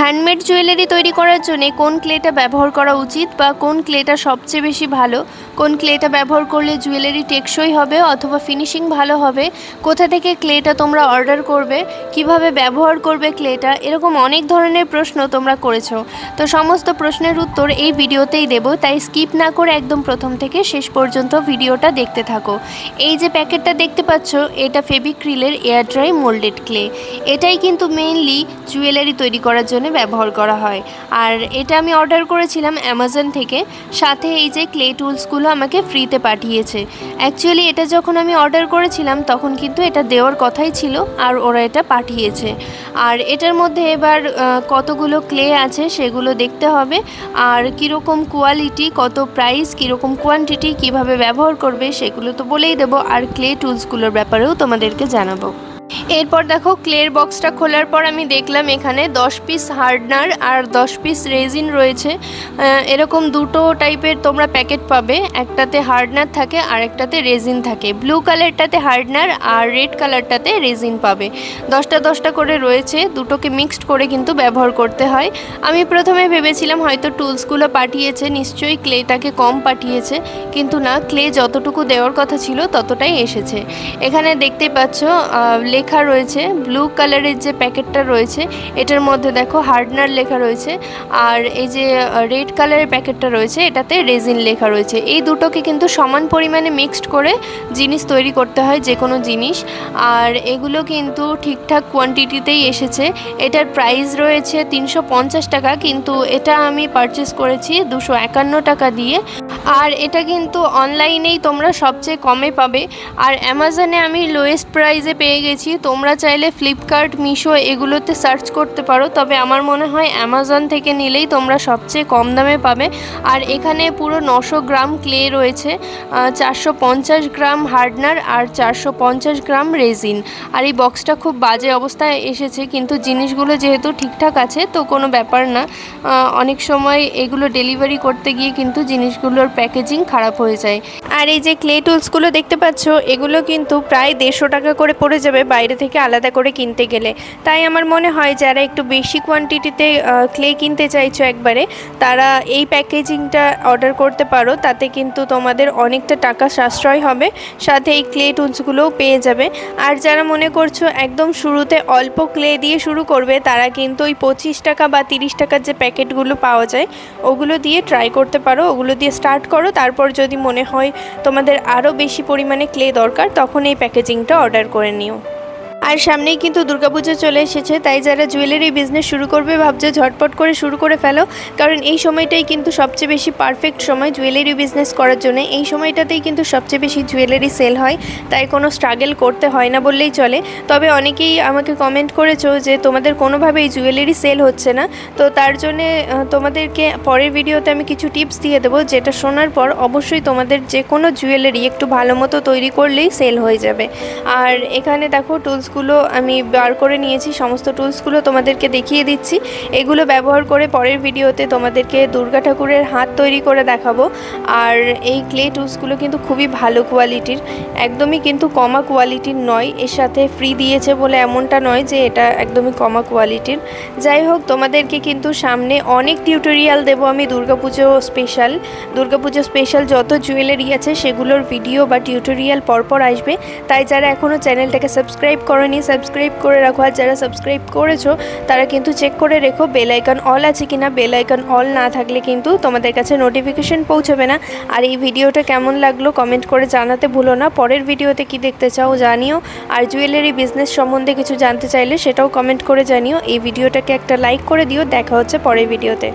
Handmade jewellery তৈরি করার জন্য কোন ক্লেটা ব্যবহার করা উচিত বা কোন ক্লেটা সবচেয়ে বেশি ভালো, কোন ক্লেটা ব্যবহার করলে জুয়েলারি টেকসই হবে অথবা ফিনিশিং ভালো হবে, কোথা থেকে ক্লেটা তোমরা অর্ডার করবে, কিভাবে ব্যবহার করবে ক্লেটা, এরকম অনেক ধরনের প্রশ্ন তোমরা করেছো। তো সমস্ত প্রশ্নের উত্তর এই ভিডিওতেই দেব, তাই স্কিপ না করে একদম প্রথম থেকে শেষ পর্যন্ত ভিডিওটা দেখতে থাকো। এই যে প্যাকেটটা দেখতে পাচ্ছ, এটা ফেভিক্রিলের এয়ার ড্রাই মোল্ডেড ক্লে। এটাই কিন্তু মেইনলি জুয়েলারি তৈরি করার জন্য ব্যবহার করা হয়। আর এটা আমি অর্ডার করেছিলাম অ্যামাজন থেকে, সাথে এই যে ক্লে টুলসগুলো আমাকে ফ্রিতে পাঠিয়েছে। অ্যাকচুয়ালি এটা যখন আমি অর্ডার করেছিলাম তখন কিন্তু এটা দেওয়ার কথাই ছিল, আর ওরা এটা পাঠিয়েছে। আর এটার মধ্যে এবার কতগুলো ক্লে আছে সেগুলো দেখতে হবে, আর কীরকম কোয়ালিটি, কত প্রাইস, কীরকম কোয়ান্টিটি, কিভাবে ব্যবহার করবে সেগুলো তো বলেই দেবো, আর ক্লে টুলসগুলোর ব্যাপারেও তোমাদেরকে জানাবো। এরপর দেখো, ক্লের বক্সটা খোলার পর আমি দেখলাম এখানে 10 পিস হার্ডনার আর 10 পিস রেজিন রয়েছে। এরকম দুটো টাইপের তোমরা প্যাকেট পাবে, একটাতে হার্ডনার থাকে আর একটাতে রেজিন থাকে। ব্লু কালারটাতে হার্ডনার আর রেড কালারটাতে রেজিন পাবে। 10টা 10টা করে রয়েছে, দুটোকে মিক্সড করে কিন্তু ব্যবহার করতে হয়। আমি প্রথমে ভেবেছিলাম হয়তো টুলসগুলো পাঠিয়েছে, নিশ্চয়ই ক্লেটাকে কম পাঠিয়েছে, কিন্তু না, ক্লে যতটুকু দেওয়ার কথা ছিল ততটাই এসেছে। এখানে দেখতেই পাচ্ছ লেখা রয়েছে, ব্লু কালারের যে প্যাকেটটা রয়েছে এটার মধ্যে দেখো হার্ডনার লেখা রয়েছে, আর এই যে রেড কালারের প্যাকেটটা রয়েছে এটাতে রেজিন লেখা রয়েছে। এই দুটোকে কিন্তু সমান পরিমাণে মিক্সড করে জিনিস তৈরি করতে হয়, যে কোনো জিনিস। আর এগুলো কিন্তু ঠিকঠাক কোয়ান্টিটিতেই এসেছে। এটার প্রাইস রয়েছে 350 টাকা, কিন্তু এটা আমি পারচেস করেছি 251 টাকা দিয়ে। আর এটা কিন্তু অনলাইনেই তোমরা সবচেয়ে কমে পাবে, আর অ্যামাজনে আমি লোয়েস্ট প্রাইসে পেয়ে গেছি। তোমরা চাইলে ফ্লিপকার্ট, মিশো এগুলোতে সার্চ করতে পারো, তবে আমার মনে হয় অ্যামাজন থেকে নিলেই তোমরা সবচেয়ে কম দামে পাবে। আর এখানে পুরো 900 গ্রাম ক্লে রয়েছে, 450 গ্রাম হার্ডনার আর 450 গ্রাম রেজিন। আর এই বক্সটা খুব বাজে অবস্থায় এসেছে, কিন্তু জিনিসগুলো যেহেতু ঠিকঠাক আছে তো কোনো ব্যাপার না। অনেক সময় এগুলো ডেলিভারি করতে গিয়ে কিন্তু জিনিসগুলোর প্যাকেজিং খারাপ হয়ে যায়। আর এই যে ক্লে টুলসগুলো দেখতে পাচ্ছ, এগুলো কিন্তু প্রায় 150 টাকা করে পড়ে যাবে বাইরে থেকে আলাদা করে কিনতে গেলে। তাই আমার মনে হয় যারা একটু বেশি কোয়ান্টিটিতে ক্লে কিনতে চাইছো একবারে, তারা এই প্যাকেজিংটা অর্ডার করতে পারো। তাতে কিন্তু তোমাদের অনেকটা টাকা সাশ্রয় হবে, সাথে এই ক্লে টুলসগুলোও পেয়ে যাবে। আর যারা মনে করছো একদম শুরুতে অল্প ক্লে দিয়ে শুরু করবে, তারা কিন্তু ওই 25 টাকা বা 30 টাকার যে প্যাকেটগুলো পাওয়া যায় ওগুলো দিয়ে ট্রাই করতে পারো, ওগুলো দিয়ে স্টার্ট করো। তারপর যদি মনে হয় তোমাদের আরও বেশি পরিমাণে ক্লে দরকার, তখন এই প্যাকেজিংটা অর্ডার করে নিও। আর সামনেই কিন্তু দুর্গাপুজো চলে এসেছে, তাই যারা জুয়েলারি বিজনেস শুরু করবে ভাবছে ঝটপট করে শুরু করে ফেলো, কারণ এই সময়টাই কিন্তু সবচেয়ে বেশি পারফেক্ট সময় জুয়েলারি বিজনেস করার জন্য। এই সময়টাতেই কিন্তু সবচেয়ে বেশি জুয়েলারি সেল হয়, তাই কোনো স্ট্রাগল করতে হয় না বললেই চলে। তবে অনেকেই আমাকে কমেন্ট করেছো যে তোমাদের কোনোভাবেই জুয়েলারি সেল হচ্ছে না, তো তার জন্যে তোমাদেরকে পরের ভিডিওতে আমি কিছু টিপস দিয়ে দেবো, যেটা শোনার পর অবশ্যই তোমাদের যে কোনো জুয়েলারি একটু ভালো মতো তৈরি করলেই সেল হয়ে যাবে। আর এখানে দেখো টুলস আমি বার করে নিয়েছি, সমস্ত টুলসগুলো তোমাদেরকে দেখিয়ে দিচ্ছি। এগুলো ব্যবহার করে পরের ভিডিওতে তোমাদেরকে দুর্গা ঠাকুরের হাত তৈরি করে দেখাবো। আর এই ক্লে টুলসগুলো কিন্তু খুবই ভালো কোয়ালিটির, একদমই কিন্তু কমা কোয়ালিটির নয়। এর সাথে ফ্রি দিয়েছে বলে এমনটা নয় যে এটা একদমই কমা কোয়ালিটির। যাই হোক, তোমাদেরকে কিন্তু সামনে অনেক টিউটোরিয়াল দেবো আমি দুর্গাপুজো স্পেশাল যত জুয়েলারি আছে সেগুলোর ভিডিও বা টিউটোরিয়াল পরপর আসবে। তাই যারা এখনও চ্যানেলটাকে সাবস্ক্রাইব সাবস্ক্রাইব করে রাখো, আর যারা সাবস্ক্রাইব করেছো তারা কিন্তু চেক করে রেখো বেল আইকন অল আছে কিনা। বেল আইকন অল না থাকলে কিন্তু তোমাদের কাছে নোটিফিকেশন পৌঁছবে না। আর এই ভিডিওটা কেমন লাগলো কমেন্ট করে জানাতে ভুলো না। পরের ভিডিওতে কি দেখতে চাও জানিও, আর জুয়েলারি বিজনেস সম্বন্ধে কিছু জানতে চাইলে সেটাও কমেন্ট করে জানিও। এই ভিডিওটাকে একটা লাইক করে দিও। দেখা হচ্ছে পরের ভিডিওতে।